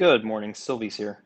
Good morning, Sylvie's here.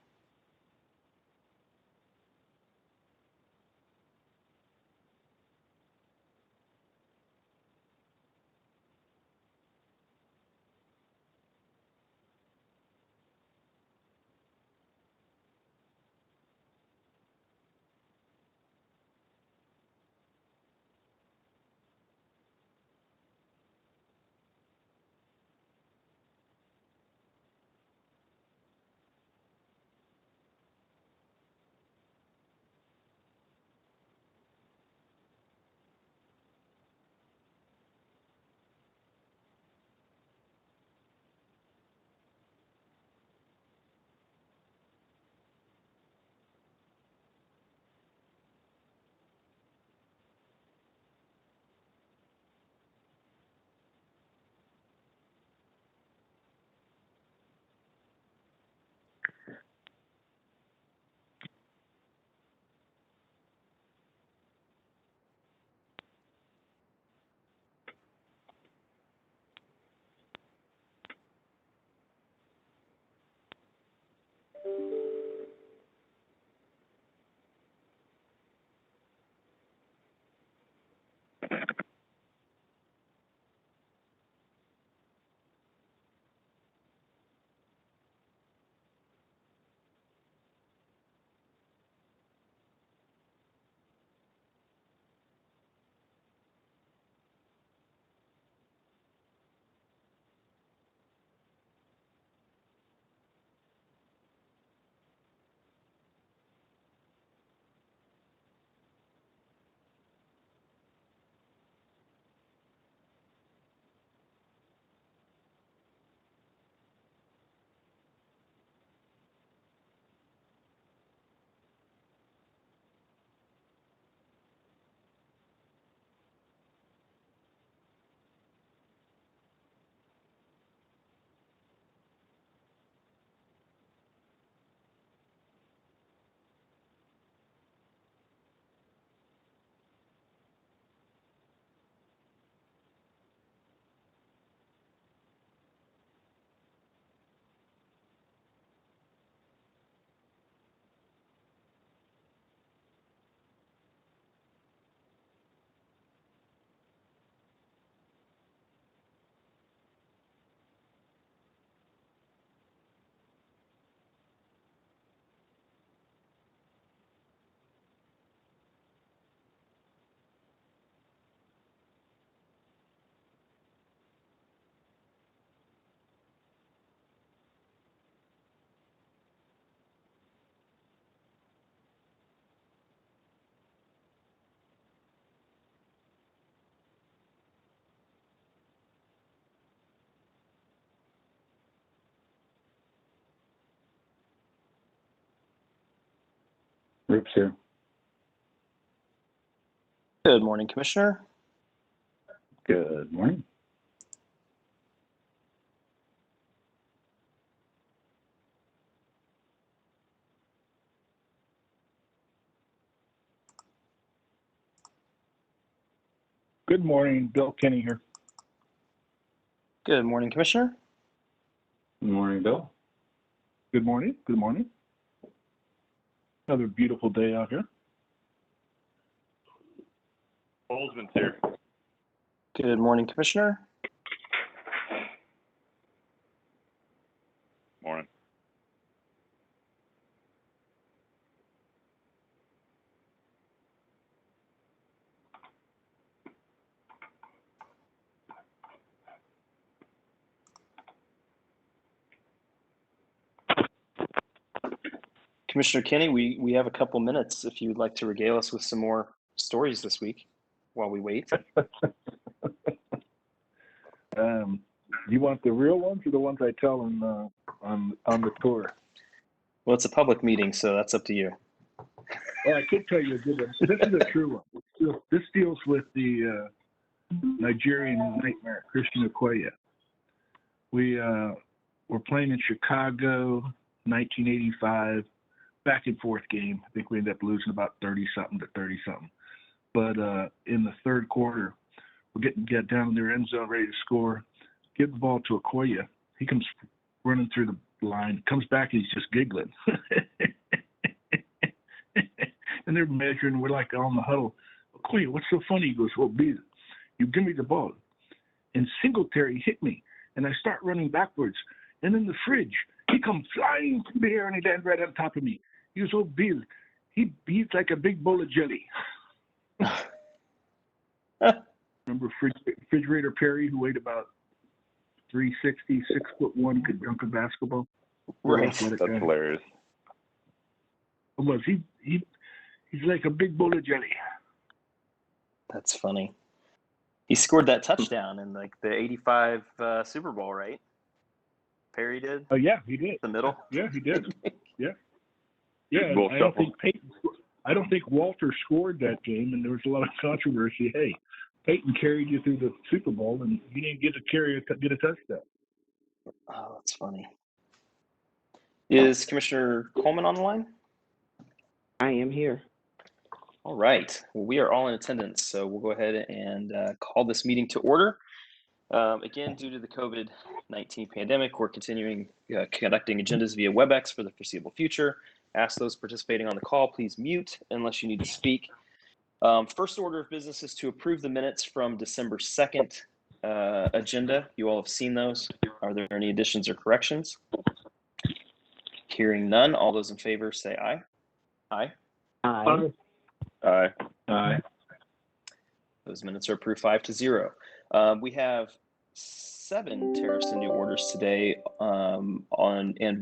Roop's here. Good morning, Commissioner. Good morning. Good morning, Bill Kenny here. Good morning, Commissioner. Good morning, Bill. Good morning. Good morning. Another beautiful day out here. Holzman's here. Good morning, Commissioner. Morning. Commissioner Kenny, we have a couple minutes if you'd like to regale us with some more stories this week while we wait. You want the real ones or the ones I tell on the tour? Well, it's a public meeting, so that's up to you. Well, I could tell you a good one. This is a true one. This deals with the Nigerian nightmare, Christian Okoye. We were playing in Chicago, 1985, back and forth game. I think we ended up losing about 30-something to 30-something. But in the third quarter, we're get down in their end zone, ready to score. Give the ball to Okoye. He comes running through the line, comes back and he's just giggling. And they're measuring, we're like on the huddle. Okoye, what's so funny? He goes, well, Bill, you give me the ball. And Singletary hit me, and I start running backwards. And in the fridge, he comes flying through the air and he lands right on top of me. He goes, oh, Bill, he's like a big bowl of jelly. Remember Refrigerator Perry, who weighed about 360, 6'1", could dunk a basketball? Right. That's hilarious. Was he's like a big bowl of jelly. That's funny. He scored that touchdown in like the 85 Super Bowl, right? Perry did? Oh, yeah, he did. The middle? Yeah, he did. Yeah. Yeah, Bull I don't shuffle. think I don't think Walter scored that game, and there was a lot of controversy. Hey, Peyton carried you through the Super Bowl, and you didn't get a touchdown. Oh, that's funny. Is Commissioner Coleman on the line? I am here. All right. Well, we are all in attendance, so we'll go ahead and call this meeting to order. Again, due to the COVID-19 pandemic, we're continuing conducting agendas via WebEx for the foreseeable future. Ask those participating on the call, please mute unless you need to speak. First order of business is to approve the minutes from December 2nd agenda. You all have seen those. Are there any additions or corrections? Hearing none, all those in favor say aye. Aye. Aye. Aye. Aye. Those minutes are approved 5-0. We have 7 tariffs and new orders today and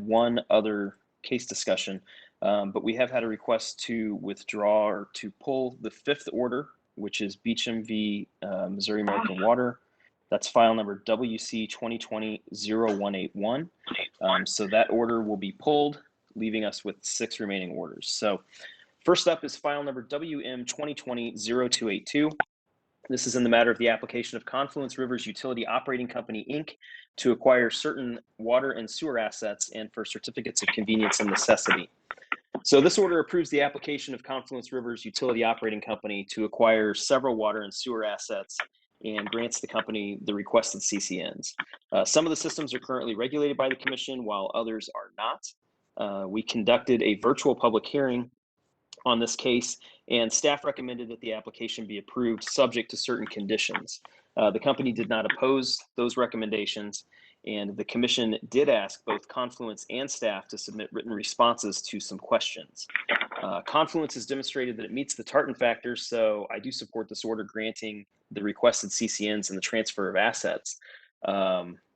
one other case discussion. But we have had a request to withdraw or to pull the 5th order, which is Beecham v. Missouri American Water. That's file number WC 2020-0181. So that order will be pulled, leaving us with 6 remaining orders. So first up is file number WM 2020-0282. This is in the matter of the application of Confluence Rivers Utility Operating Company, Inc. to acquire certain water and sewer assets and for certificates of convenience and necessity. So this order approves the application of Confluence Rivers Utility Operating Company to acquire several water and sewer assets and grants the company the requested CCNs. Some of the systems are currently regulated by the Commission, while others are not. We conducted a virtual public hearing on this case, and staff recommended that the application be approved subject to certain conditions. The company did not oppose those recommendations, and the Commission did ask both Confluence and staff to submit written responses to some questions. Confluence has demonstrated that it meets the Tartan factors, so I do support this order granting the requested CCNs and the transfer of assets.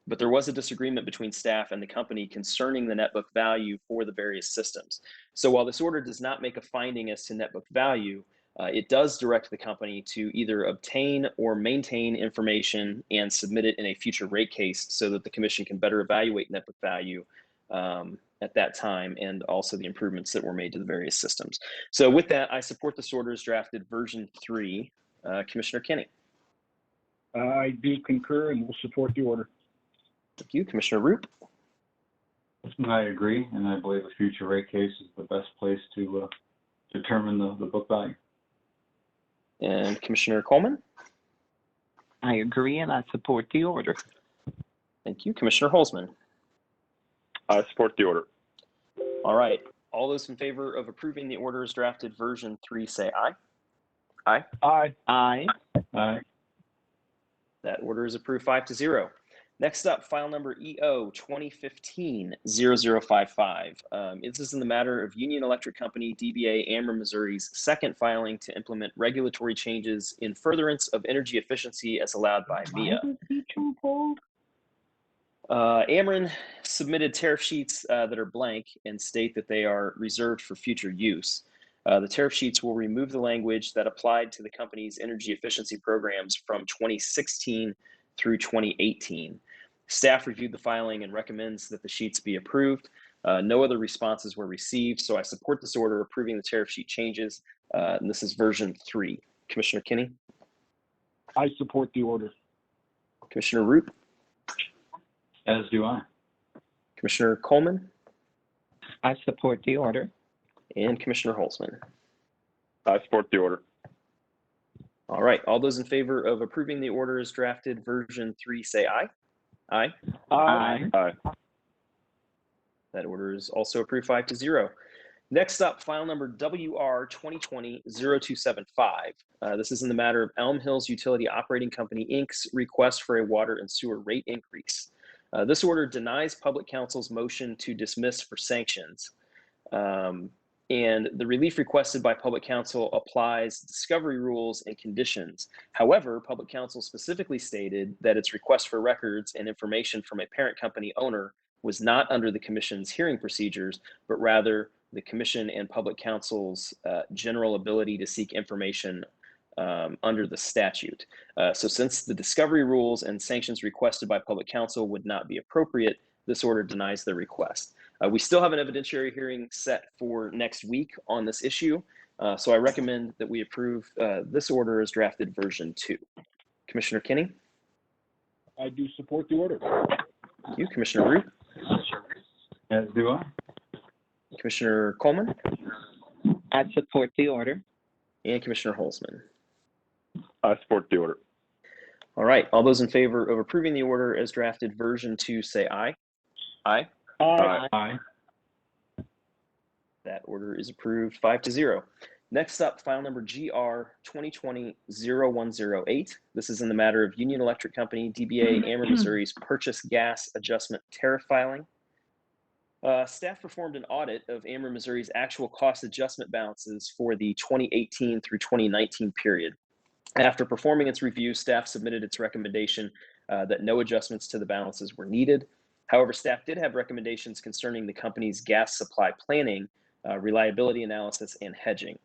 But there was a disagreement between staff and the company concerning the net book value for the various systems. So while this order does not make a finding as to net book value, it does direct the company to either obtain or maintain information and submit it in a future rate case so that the Commission can better evaluate net book value at that time, and also the improvements that were made to the various systems. So with that, I support this order as drafted version 3. Commissioner Kenny. I do concur and will support the order. Thank you. Commissioner Roop. I agree, and I believe a future rate case is the best place to determine the book value. And Commissioner Coleman. I agree and I support the order. Thank you. Commissioner Holzman. I support the order. All right. All those in favor of approving the order as drafted version 3 say aye. Aye. Aye. Aye. Aye. That order is approved 5-0. Next up, file number EO 2015-0055. This is in the matter of Union Electric Company, DBA Ameren Missouri's second filing to implement regulatory changes in furtherance of energy efficiency as allowed by MEA. Ameren submitted tariff sheets that are blank and state that they are reserved for future use. The tariff sheets will remove the language that applied to the company's energy efficiency programs from 2016 through 2018. Staff reviewed the filing and recommends that the sheets be approved. No other responses were received, so I support this order approving the tariff sheet changes. And this is version 3. Commissioner Kinney? I support the order. Commissioner Roop? As do I. Commissioner Coleman? I support the order. And Commissioner Holzman? I support the order. All right. All those in favor of approving the order as drafted version 3 say aye. Aye. Aye. Aye. That order is also approved 5-0. Next up, file number WR 2020-0275. This is in the matter of Elm Hills Utility Operating Company, Inc.'s request for a water and sewer rate increase. This order denies Public Counsel's motion to dismiss for sanctions. And the relief requested by Public Counsel applies discovery rules and conditions. However, Public Counsel specifically stated that its request for records and information from a parent company owner was not under the Commission's hearing procedures, but rather the Commission and Public Counsel's general ability to seek information under the statute. So since the discovery rules and sanctions requested by Public Counsel would not be appropriate, this order denies the request. We still have an evidentiary hearing set for next week on this issue, so I recommend that we approve this order as drafted version 2. Commissioner Kinney? I do support the order. Thank you. Commissioner Root? As do I. Commissioner Coleman? I support the order. And Commissioner Holzman. I support the order. All right. All those in favor of approving the order as drafted version 2 say aye. Aye. Aye. Aye. That order is approved 5-0. Next up, file number GR 2020-0108. This is in the matter of Union Electric Company, DBA Ameren Missouri's purchase gas adjustment tariff filing. Staff performed an audit of Ameren Missouri's actual cost adjustment balances for the 2018 through 2019 period. After performing its review, staff submitted its recommendation that no adjustments to the balances were needed. However, staff did have recommendations concerning the company's gas supply planning, reliability analysis, and hedging.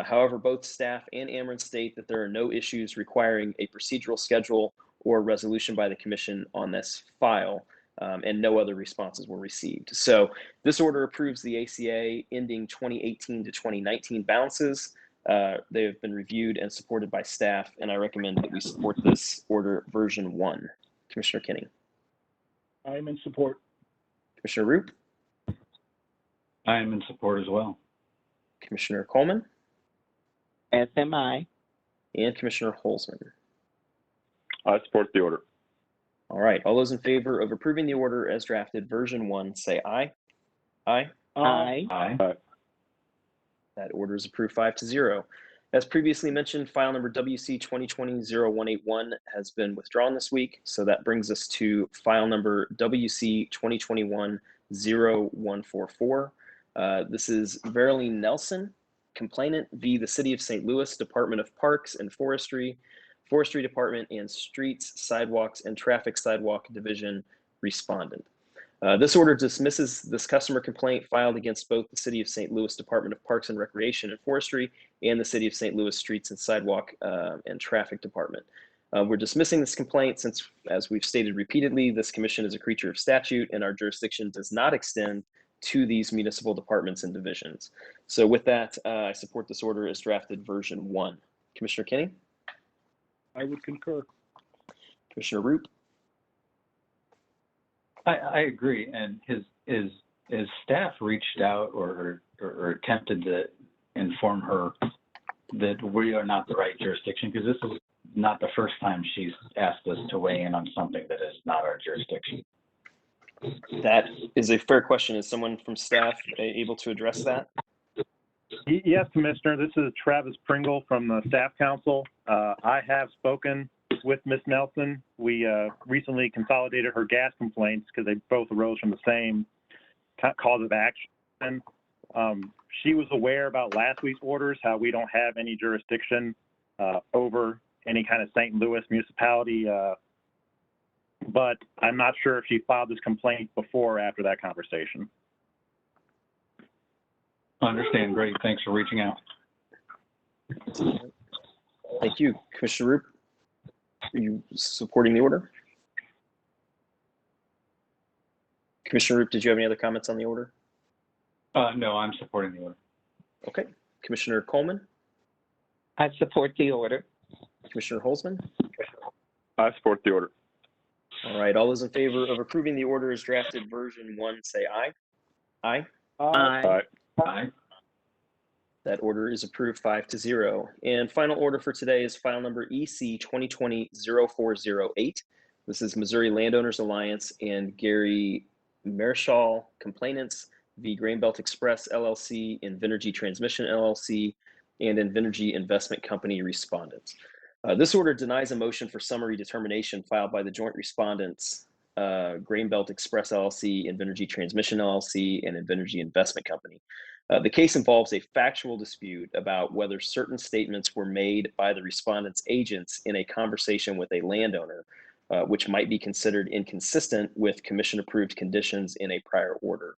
However, both staff and Ameren state that there are no issues requiring a procedural schedule or resolution by the Commission on this file, and no other responses were received. So this order approves the ACA ending 2018 to 2019 balances. They have been reviewed and supported by staff, and I recommend that we support this order version 1. Commissioner Kinney. I am in support. Commissioner Root. I am in support as well. Commissioner Coleman. As am I. And Commissioner Holzman. I support the order. All right. All those in favor of approving the order as drafted version 1 say aye. Aye. Aye. Aye. That order is approved 5-0. As previously mentioned, file number WC 2020-0181 has been withdrawn this week. So that brings us to file number WC 2021-0144. This is Verily Nelson, complainant v. the City of St. Louis Department of Parks and Forestry, Forestry Department, and Streets, Sidewalks, and Traffic Sidewalk Division respondent. This order dismisses this customer complaint filed against both the City of St. Louis Department of Parks and Recreation and Forestry and the City of St. Louis Streets and Sidewalk and Traffic Department. We're dismissing this complaint since, as we've stated repeatedly, this commission is a creature of statute and our jurisdiction does not extend to these municipal departments and divisions. So with that, I support this order as drafted version 1. Commissioner Kinney? I would concur. Commissioner Root? I agree, and his staff reached out or attempted to inform her that we are not the right jurisdiction, because this is not the first time she's asked us to weigh in on something that is not our jurisdiction. That is a fair question. Is someone from staff able to address that? Yes, Commissioner. This is Travis Pringle from the Staff Council. I have spoken with Ms. Nelson. We recently consolidated her gas complaints because they both arose from the same cause of action. She was aware about last week's orders, how we don't have any jurisdiction over any kind of St. Louis municipality, but I'm not sure if she filed this complaint before or after that conversation. Understand. Great. Thanks for reaching out. Thank you. Commissioner Root, are you supporting the order? Commissioner Root, did you have any other comments on the order? No, I'm supporting the order. Okay. Commissioner Coleman? I support the order. Commissioner Holzman? I support the order. All right. All those in favor of approving the order as drafted version 1 say aye. Aye. Aye. Aye. That order is approved 5-0. And final order for today is file number EC 2020-0408. This is Missouri Landowners Alliance and Gary Marischal Complainants v. Grainbelt Express LLC, Invenergy Transmission LLC, and Invenergy Investment Company respondents. This order denies a motion for summary determination filed by the joint respondents, Grainbelt Express LLC, Invenergy Transmission LLC, and Invenergy Investment Company. The case involves a factual dispute about whether certain statements were made by the respondent's agents in a conversation with a landowner, which might be considered inconsistent with commission-approved conditions in a prior order.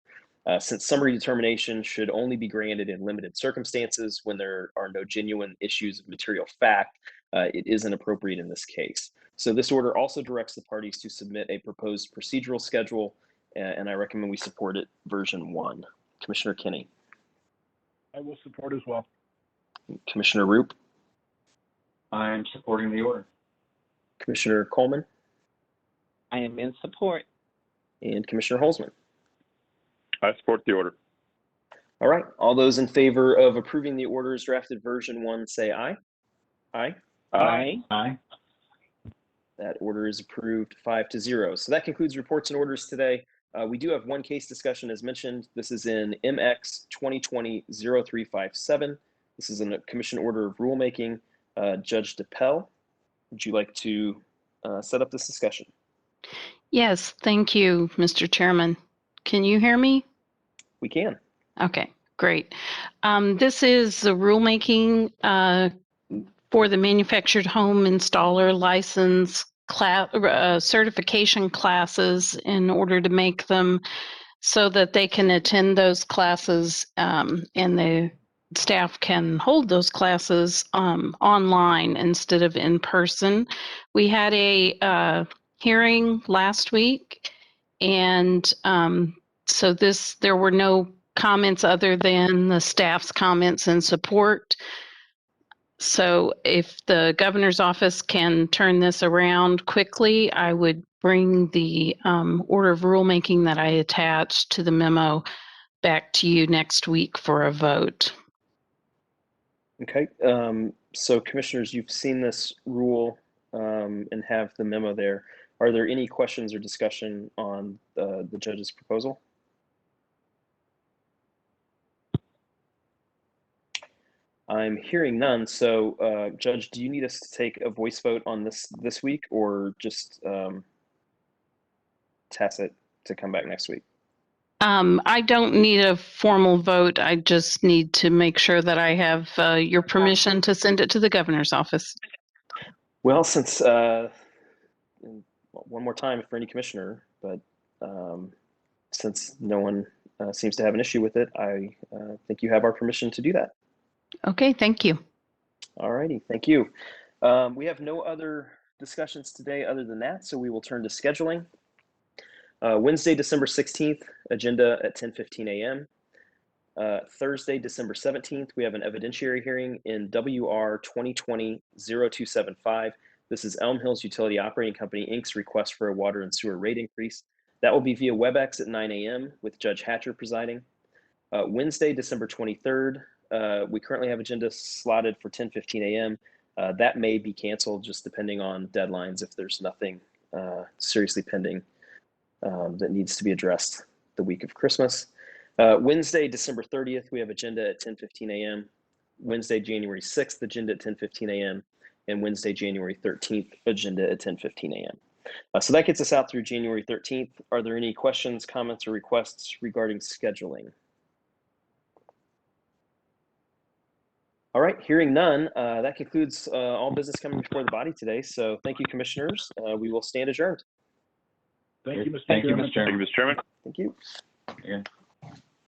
Since summary determination should only be granted in limited circumstances when there are no genuine issues of material fact, it isn't appropriate in this case. So this order also directs the parties to submit a proposed procedural schedule, and I recommend we support it version 1. Commissioner Kinney. I will support as well. Commissioner Roop. I am supporting the order. Commissioner Coleman. I am in support. And Commissioner Holzman. I support the order. All right. All those in favor of approving the orders drafted version 1, say aye. Aye. Aye. Aye. That order is approved 5-0. So that concludes reports and orders today. We do have one case discussion as mentioned. This is in MX 2020-0357. This is a commission order of rulemaking. Judge DePel, would you like to set up this discussion? Yes, thank you, Mr. Chairman. Can you hear me? We can. Okay, great. This is the rulemaking for the manufactured home installer license certification classes in order to make them so that they can attend those classes and the staff can hold those classes online instead of in person. We had a hearing last week, and so there were no comments other than the staff's comments and support. So if the governor's office can turn this around quickly, I would bring the order of rulemaking that I attached to the memo back to you next week for a vote. Okay. So commissioners, you've seen this rule and have the memo there. Are there any questions or discussion on the judge's proposal? I'm hearing none. So, Judge, do you need us to take a voice vote on this week, or just tacit to come back next week? I don't need a formal vote. I just need to make sure that I have your permission to send it to the governor's office. Well, since one more time for any commissioner, but since no one seems to have an issue with it, I think you have our permission to do that. Okay, thank you. All righty, thank you. We have no other discussions today other than that, so we will turn to scheduling. Wednesday, December 16th, agenda at 10:15 a.m. Thursday, December 17th, we have an evidentiary hearing in WR 2020-0275. This is Elm Hills Utility Operating Company, Inc.'s request for a water and sewer rate increase. That will be via WebEx at 9 a.m. with Judge Hatcher presiding. Wednesday, December 23rd, we currently have agenda slotted for 10:15 a.m. That may be canceled just depending on deadlines if there's nothing seriously pending that needs to be addressed the week of Christmas. Wednesday, December 30th, we have agenda at 10:15 a.m. Wednesday, January 6th, agenda at 10:15 a.m. And Wednesday, January 13th, agenda at 10:15 a.m. So that gets us out through January 13th. Are there any questions, comments, or requests regarding scheduling? All right, hearing none, that concludes all business coming before the body today. So thank you, commissioners. We will stand adjourned. Thank you, Mr. Thank you, Chairman. Mr. Chairman. Thank you, Mr. Chairman. Thank you. Yeah.